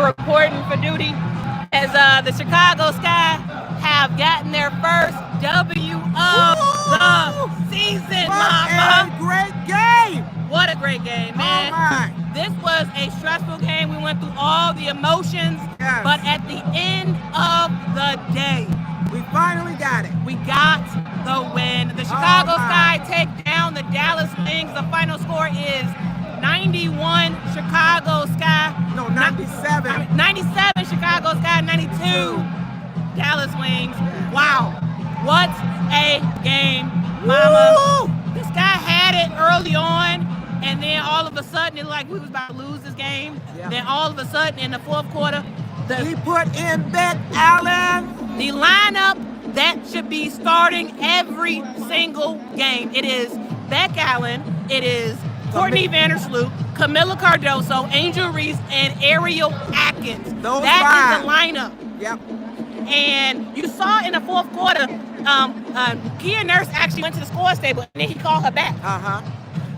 here reporting for duty as the Chicago Sky have gotten their first W of the season, Mama. What a great game. What a great game, man. Oh my. This was a stressful game. We went through all the emotions, but at the end of the day, we finally got it. We got the win. The Chicago Sky take down the Dallas Wings. The final score is 91 Chicago Sky. No, 97. 97 Chicago Sky, 92 Dallas Wings. Wow. What a game, Mama. Woo! The Sky had it early on, and then all of a sudden, it like we was about to lose this game. Yeah. Then all of a sudden, in the fourth quarter, He put in Beck Allen. the lineup that should be starting every single game. It is Beck Allen. It is Courtney Vandersloot, Camila Cardoso, Angel Reese, and Ariel Atkins. That is the lineup. Yep. And you saw in the fourth quarter, Kia Nurse actually went to the scorer's table, and then he called her back.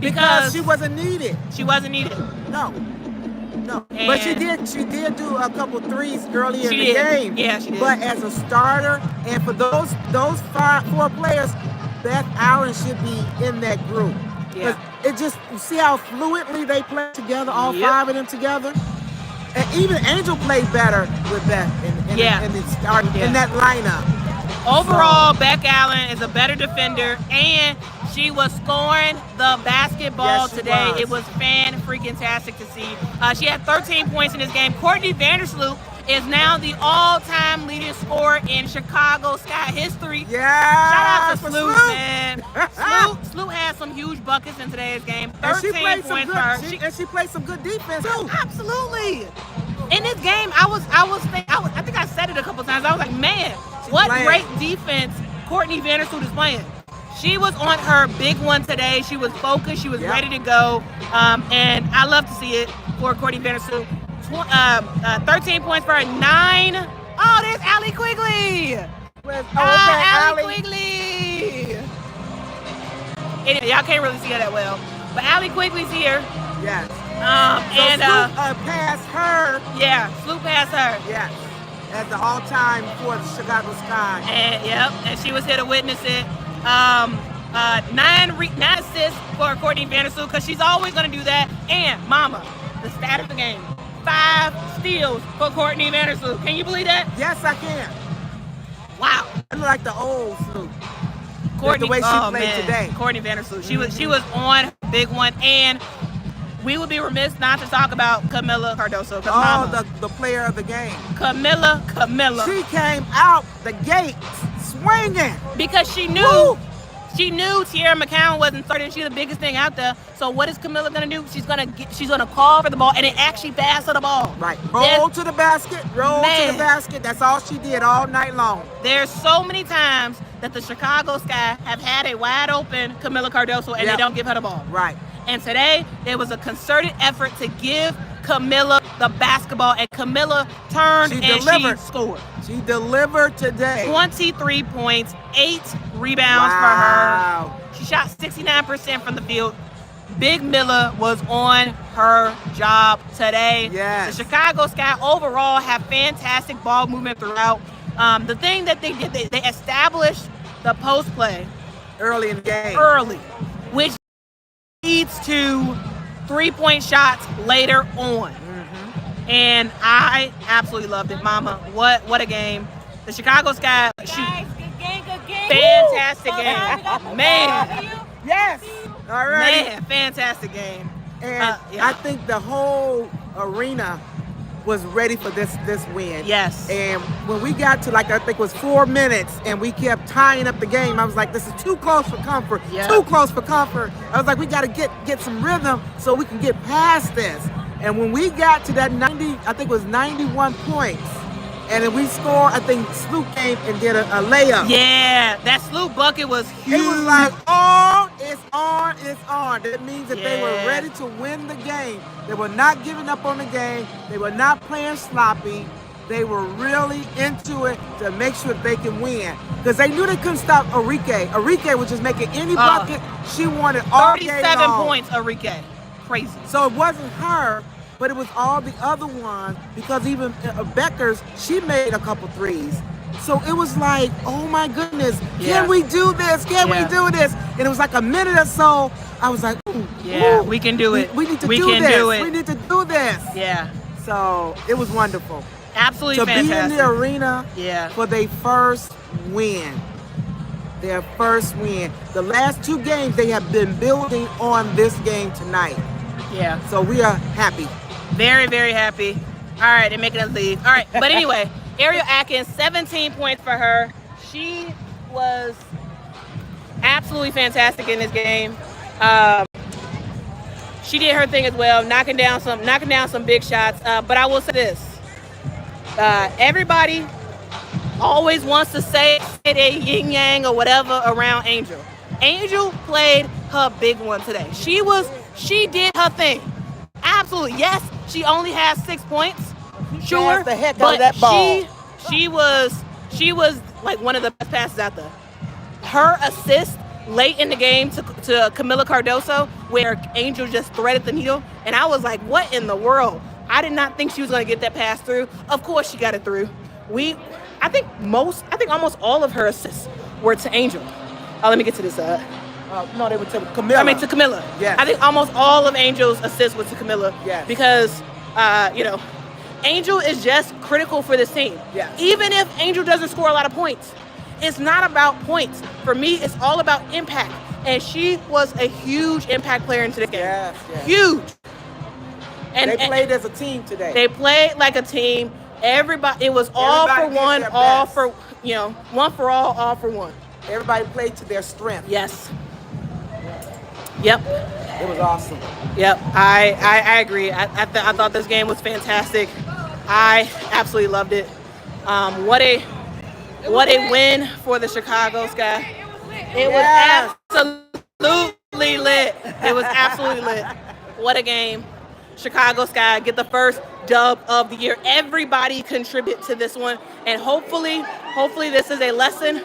Because she wasn't needed. She wasn't needed. No. And But she did do a couple threes early in the did. game. Yeah, she did. But as a starter, and for those four players, Beth Allen should be in that group. Yeah. It just, you see how fluently they play together, all Yep. five of them together? And even Angel played better with Beth in that lineup. Overall, Beck Allen is a better defender, and she was scoring the basketball today. It was fan-freaking-tastic to see. She had 13 points in this game. Courtney Vandersloot is now the all-time leading scorer in Chicago Sky history. Yeah. Shout out to Sloot, man. Sloot had some huge buckets in today's game. 13 points for her. And she played some good defense too. Absolutely. In this game, I think I said it a couple times. I was like, man, what great defense Courtney Vandersloot is playing. She was on her big one today. She was focused. She was ready to go. And I love to see it for Courtney Vandersloot. 13 points for her. 9. Oh, there's Allie Quigley. Allie Quigley. Anyway, y'all can't really see her that well. But Allie Quigley's here. Yes. And Sloot passed her. Yeah, Sloot passed her. Yes. As the all-time for the Chicago Sky. And she was here to witness it. 9 assists for Courtney Vandersloot because she's always going to do that. And, Mama, the stat of the game, 5 steals for Courtney Vandersloot. Can you believe that? Yes, I can. Wow. I like the old Sloot. Courtney, the way she played today. Courtney Vandersloot. She was on a big one. And we would be remiss not to talk about Camila Cardoso. The player of the game. Camila. She came out the gate swinging. Because she knew Tierra McCowan wasn't starting. She's the biggest thing out there. So what is Camila gonna do? She's gonna call for the ball and then actually pass her the ball. Right. Roll to the basket. That's all she did all night long. There's so many times that the Chicago Sky have had a wide open Camila Cardoso and they don't give her the ball. Right. And today there was a concerted effort to give Camila the basketball, and Camila turned she scored. She delivered today. 23 points, 8 rebounds for her. She shot 69% from the field. Big Miller was on her job today. Yes. The Chicago Sky overall have fantastic ball movement throughout. The thing that they did, they established the post play early in the game. Which leads to 3-point shots later on. And I absolutely loved it, Mama. What a game. The Chicago Sky shoot. Good game. Fantastic game. Man. Yes. All right. Man, fantastic game. And I think the whole arena was ready for this win. Yes. And when we got to, I think it was 4 minutes, and we kept tying up the game, I was like, this is too close for comfort. Yeah. Too close for comfort. I was like, we got to get some rhythm so we can get past this. And when we got to that 91 points, and then we scored, I think Sloot came and did a layup. Yeah, that Sloot bucket was huge. It was like, oh, it's on. That means that they were ready to win the game. They were not giving up on the game. They were not playing sloppy. They were really into it to make sure that they can win. Because they knew they couldn't stop Arike. Arike was just making any bucket she wanted all day long. 37 points, Arike. Crazy. So it wasn't her. but it was all the other ones because even Becker's, she made a couple threes. So it was like, oh my goodness, can we do this? Can we do this? And it was like a minute or so. I was like, ooh, we can do it. We need to do this. We need to do this. Yeah. So it was wonderful. Absolutely fantastic. To be in the arena for their first win. Their first win. The last 2 games, they have been building on this game tonight. Yeah. So we are happy. Very, very happy. All right, they're making us leave. All right, but anyway, Ariel Atkins, 17 points for her. She was absolutely fantastic in this game. She did her thing as well, knocking down some big shots. But I will say this: everybody always wants to say a yin yang or whatever around Angel. Angel played her big one today. She did her thing. Absolutely, yes. She only has 6 points. Sure, the heck out but of that ball. she was like one of the best passes out there. Her assist late in the game to Camila Cardoso, where Angel just threaded the needle, and I was like, what in the world? I did not think she was going to get that pass through. Of course she got it through. I think almost all of her assists were to Angel. Let me get to this. No, they were to Camila. To Camila. Yes. I think almost all of Angel's assists were to Camila. Yes. Because, Angel is just critical for this team. Yes. Even if Angel doesn't score a lot of points, it's not about points. For me, it's all about impact. And she was a huge impact player in today's game. Yes. Huge. And they played as a team today. They played like a team. Everybody, it was all for one, all for, one for all for one. Everybody played to their strength. Yes. Yep. It was awesome. Yep. I agree. I thought this game was fantastic. I absolutely loved it. What a win for the Chicago Sky. It was absolutely lit. It was absolutely lit. What a game. Chicago Sky get the first dub of the year. Everybody contribute to this one, and hopefully this is a lesson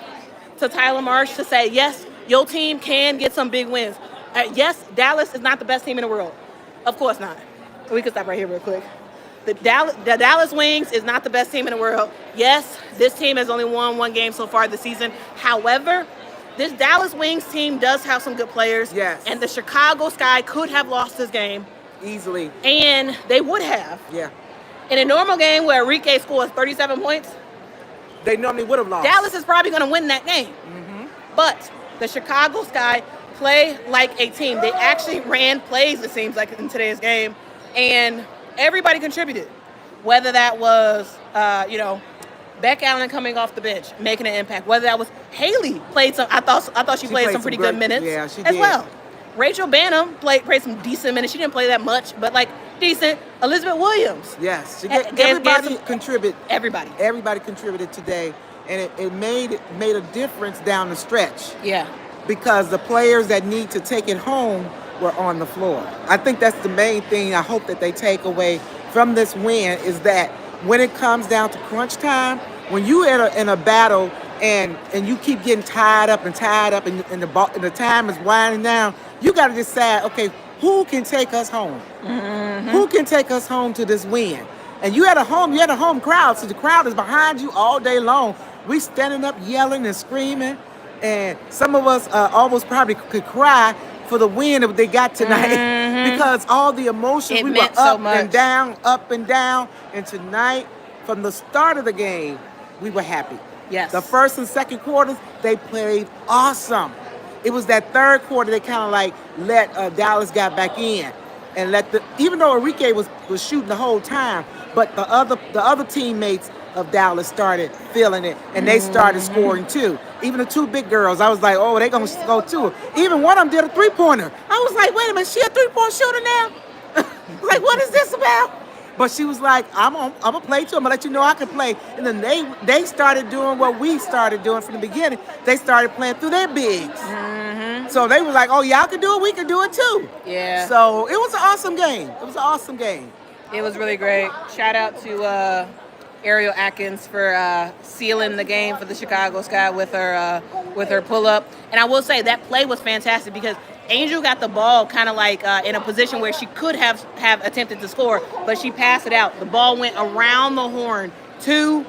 to Tyler Marsh to say, yes, your team can get some big wins. Yes, Dallas is not the best team in the world. Of course not. We can stop right here real quick. The Dallas Wings is not the best team in the world. Yes, this team has only won 1 game so far this season. However, this Dallas Wings team does have some good players. Yes. And the Chicago Sky could have lost this game. Easily. And they would have. Yeah. In a normal game where Enrique scores 37 points, they normally would have lost. Dallas is probably going to win that game. Mm-hmm. But the Chicago Sky play like a team. They actually ran plays, it seems like, in today's game. And everybody contributed. Whether that was, Beck Allen coming off the bench, making an impact. Whether that was Haley played some, I thought she played some pretty good minutes as well. Rachel Banham played some decent minutes. She didn't play that much, but decent. Elizabeth Williams. Yes, everybody contributed. Everybody contributed today, and it made a difference down the stretch. Yeah. Because the players that need to take it home were on the floor. I think that's the main thing I hope that they take away from this win is that when it comes down to crunch time, when you in a battle and you keep getting tied up and the time is winding down, you got to decide, okay, who can take us home? Mm-hmm. Who can take us home to this win? And you had a home crowd, so the crowd is behind you all day long. We standing up yelling and screaming, and some of us almost probably could cry for the win that they got tonight because all the emotion, we were up and down. And tonight, from the start of the game, we were happy. Yes. The first and second quarters, they played awesome. It was that third quarter they kind of let Dallas got back in and even though Enrique was shooting the whole time, but the other teammates of Dallas started feeling it and they started scoring too. Even the 2 big girls, I was like, oh, they gonna go too. Even one of them did a 3-pointer. I was like, wait a minute, she a 3-point shooter now? Like, what is this about? But she was like, I'm gonna play too. I'm gonna let you know I can play. And then they started doing what we started doing from the beginning. They started playing through their bigs. Mm-hmm. So they were like, oh, y'all can do it, we can do it too. Yeah. So it was an awesome game. It was really great. Shout out to Ariel Atkins for sealing the game for the Chicago Sky with her pull-up. And I will say that play was fantastic because Angel got the ball kind of like in a position where she could have attempted to score, but she passed it out. The ball went around the horn to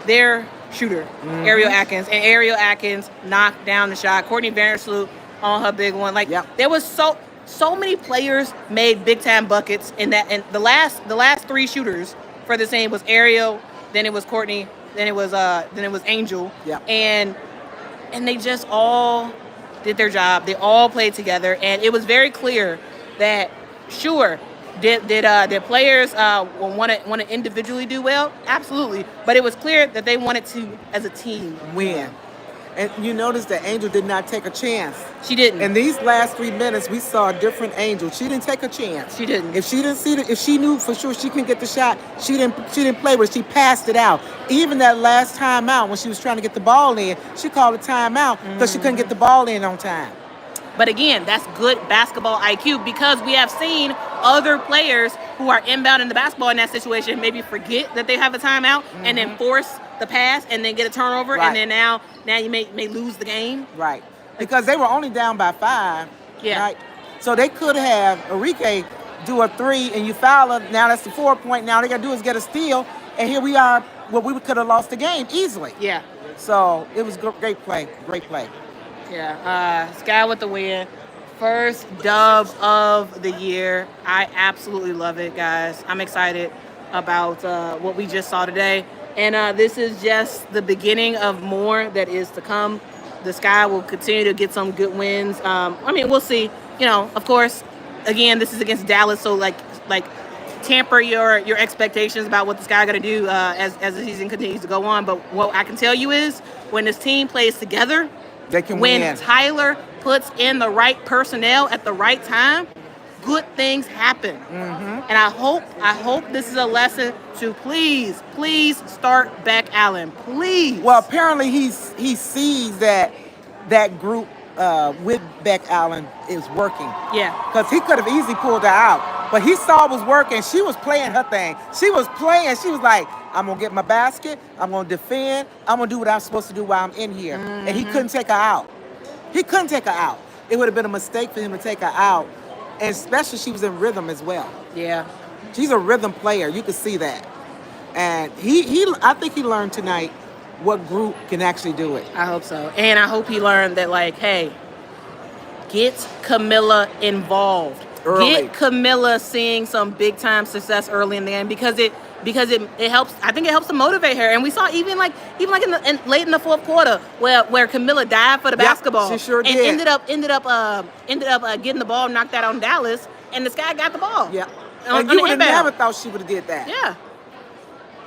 their shooter, Ariel Atkins, and Ariel Atkins knocked down the shot. Courtney Vandersloot on her big one. Like there was so many players made big time buckets in that. And the last 3 shooters for the team was Ariel, then it was Courtney, then it was Angel, and they just all did their job. They all played together, and it was very clear that did players want to individually do well? Absolutely, but it was clear that they wanted to, as a team, win. And you notice that Angel did not take a chance. She didn't. In these last 3 minutes, we saw a different Angel. She didn't take a chance. She didn't. If she didn't see it, if she knew for sure she couldn't get the shot, she didn't play with it. She passed it out. Even that last timeout when she was trying to get the ball in, she called a timeout because she couldn't get the ball in on time. But again, that's good basketball IQ, because we have seen other players who are inbound in the basketball in that situation maybe forget that they have a timeout and then force the pass and then get a turnover, and then now you may lose the game. Right. Because they were only down by 5. Yeah. Right? So they could have Enrique do a 3 and you foul her. Now that's the 4 point. Now they got to do is get a steal. And here we are. Well, we could have lost the game easily. Yeah. So it was great play. Great play. Yeah. Sky with the win. First dub of the year. I absolutely love it, guys. I'm excited about what we just saw today. And this is just the beginning of more that is to come. The Sky will continue to get some good wins. I mean, we'll see. You know, of course, again, this is against Dallas, so like tamper your expectations about what the Sky are going to do as the season continues to go on. But what I can tell you is when this team plays together, they can when win. Tyler puts in the right personnel at the right time, good things happen. And I hope this is a lesson to please start Beck Allen. Please. Well, apparently he sees that group with Beck Allen is working. Yeah. Because he could have easily pulled her out. But he saw it was working. She was playing her thing. She was playing. She was like, I'm going to get my basket. I'm going to defend. I'm going to do what I'm supposed to do while I'm in here. And he couldn't take her out. He couldn't take her out. It would have been a mistake for him to take her out. And especially she was in rhythm as well. Yeah. She's a rhythm player. You could see that. And I think he learned tonight what group can actually do it. I hope so. And I hope he learned that, like, hey, get Camilla involved. Early. Get Camilla seeing some big time success early in the game, because it helps. I think it helps to motivate her. And we saw even like late in the fourth quarter where Camilla dived for the basketball. She sure did. And ended up getting the ball knocked out on Dallas, and the Sky got the ball. Yeah. And you would have never thought she would have did that. Yeah.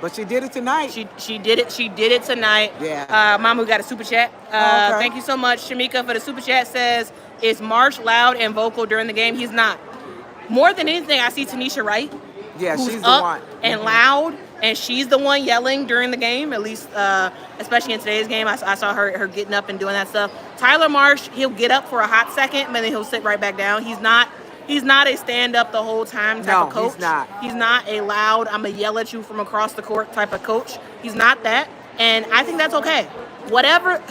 But she did it tonight. She did it. She did it tonight. Yeah. Mama got a super chat. Okay. Thank you so much, Shamika, for the super chat. Says, is Marsh loud and vocal during the game? He's not. More than anything, I see Tanisha Wright. Yeah, who's she's the up one. And loud, and she's the one yelling during the game. At least, especially in today's game, I saw her getting up and doing that stuff. Tyler Marsh, he'll get up for a hot second, but then he'll sit right back down. He's not a stand up the whole time type of coach. He's not. He's not a loud, I'm gonna yell at you from across the court type of coach. He's not that, and I think that's okay. Whatever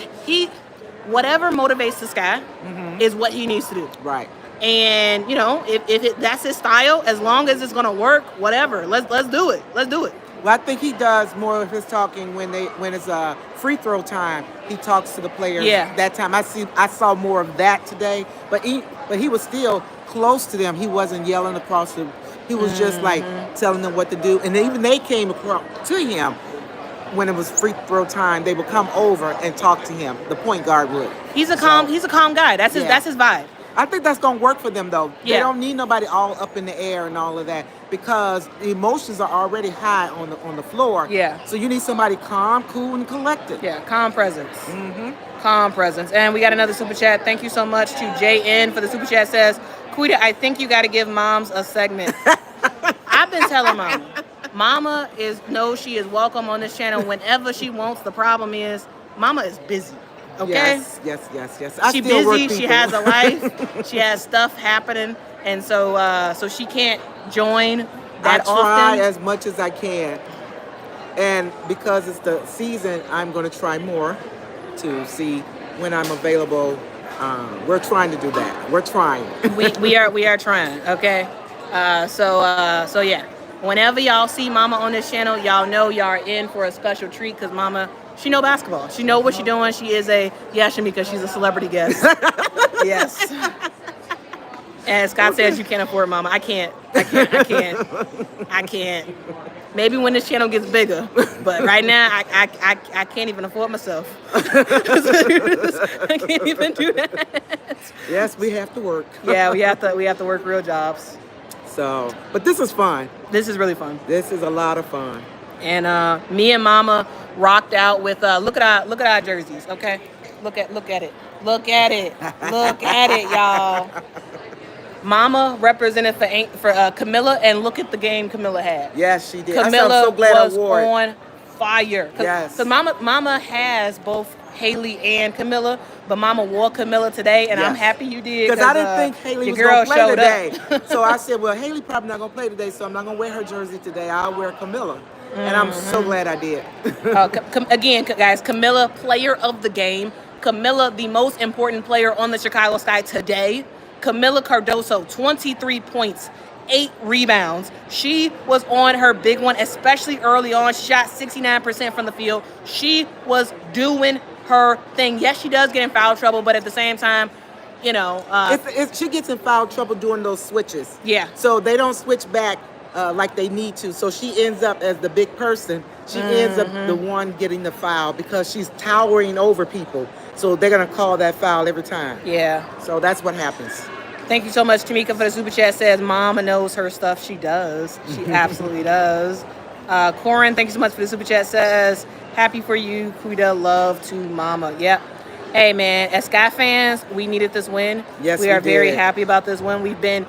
motivates this guy is what he needs to do. Right. And you know, if that's his style, as long as it's gonna work, whatever. Let's do it. Let's do it. Well, I think he does more of his talking when it's free throw time. He talks to the players. Yeah. That time I saw more of that today. But he was still close to them. He wasn't yelling across them. He was just like telling them what to do. And even they came across to him when it was free throw time. They would come over and talk to him. The point guard would. He's a calm guy. That's his vibe. I think that's going to work for them, though. Yeah. They don't need nobody all up in the air and all of that, because the emotions are already high on the floor. Yeah. So you need somebody calm, cool, and collected. Yeah, calm presence. Calm presence. And we got another super chat. Thank you so much to JN for the super chat. Says, Quita, I think you got to give moms a segment. I've been telling Mama knows she is welcome on this channel whenever she wants. The problem is, Mama is busy. Okay. Yes. She's busy. She has a life. She has stuff happening, and so she can't join that often. I try as much as I can, and because it's the season, I'm going to try more to see when I'm available We're trying to do that. We're trying. we are trying. Okay. So yeah. Whenever y'all see Mama on this channel, y'all know y'all are in for a special treat because Mama, she know basketball. She know what she's doing. She is Shamika, she's a celebrity guest. Yes. And Scott says you can't afford Mama. I can't. Maybe when this channel gets bigger, but right now I can't even afford myself. I can't even do that. Yes, we have to work. Yeah, we have to work real jobs. So, but this is fun. This is really fun. This is a lot of fun. And me and Mama rocked out with look at our jerseys, okay? Look at it. Look at it, y'all. Mama represented for Camilla, and look at the game Camilla had. Yes, she did. Camilla I'm so glad was I wore it. on fire. Yes. Because Mama has both Haley and Camilla, but Mama wore Camilla today, and Yes. I'm happy you did. Because I didn't think Haley was going to play today. So I said, well, Haley probably not going to play today, so I'm not going to wear her jersey today. I'll wear Camilla. And I'm so glad I did. Again, guys, Camilla, player of the game. Camilla, the most important player on the Chicago Sky today. Camilla Cardoso, 23 points, 8 rebounds. She was on her big one, especially early on. She shot 69% from the field. She was doing her thing. Yes, she does get in foul trouble, but at the same time, you know. She gets in foul trouble doing those switches. Yeah. So they don't switch back like they need to. So she ends up as the big person. She ends up the one getting the foul because she's towering over people. So they're going to call that foul every time. Yeah. So that's what happens. Thank you so much, Tamika, for the super chat. Says Mama knows her stuff. She does. She absolutely does. Corin, thank you so much for the super chat. Says happy for you, Quita. Love to Mama. Yep. Hey man, as Sky fans, we needed this win. Yes, we are very did. happy about this win. We've been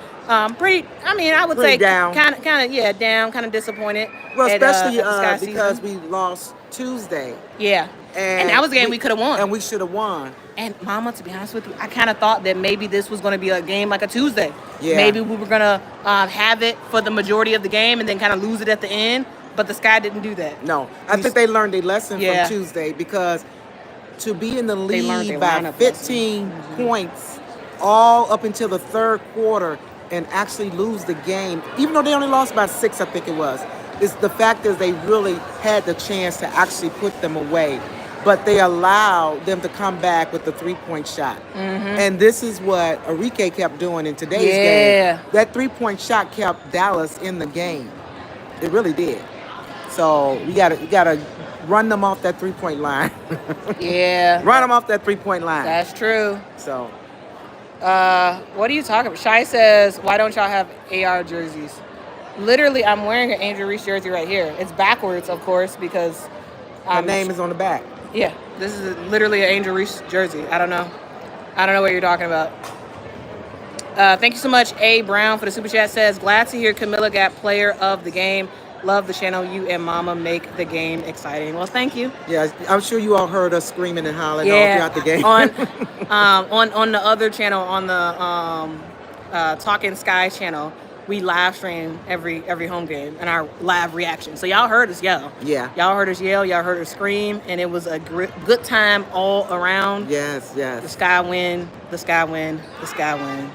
pretty. I mean, I would Pretty say down. kind of down, kind of disappointed. Well, at, especially at the Sky because season. we lost Tuesday. Yeah. And that was a game we could have won. And we should have won. And Mama, to be honest with you, I kind of thought that maybe this was going to be a game like a Tuesday. Yeah. Maybe we were going to have it for the majority of the game and then kind of lose it at the end. But the Sky didn't do that. No. I think they learned a lesson Yeah. from Tuesday because to be in the They learned lead their by lineup 15 points all up until the third quarter and actually lose the game, even though they only lost by 6, I think it was, is the fact is they really had the chance to actually put them away. But they allowed them to come back with the 3-point shot. And this is what Enrique kept doing in today's game. That 3-point shot kept Dallas in the game. It really did. So we gotta run them off that 3-point line. Yeah. Run them off that 3-point line. That's true. So What are you talking about? Shai says, why don't y'all have AR jerseys? Literally, I'm wearing an Angel Reese jersey right here. It's backwards, of course, because her name is on the back. Yeah, this is literally an Angel Reese jersey. I don't know what you're talking about. Thank you so much, A. Brown, for the super chat. Says, glad to hear Camilla got player of the game. Love the channel. You and Mama make the game exciting. Well, thank you. Yeah, I'm sure you all heard us screaming and hollering all throughout the game. on the other channel, on the Talking Sky channel, we live stream every home game and our live reaction. So y'all heard us yell. Yeah. Y'all heard us yell. Y'all heard us scream, and it was a good time all around. Yes. The Sky win. The Sky win. The Sky win.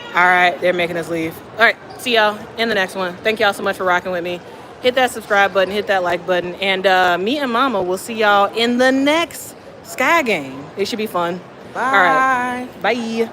All right, they're making us leave. All right, see y'all in the next one. Thank y'all so much for rocking with me. Hit that subscribe button, hit that like button, and me and Mama will see y'all in the next Sky game. It should be fun. Bye. All right, bye.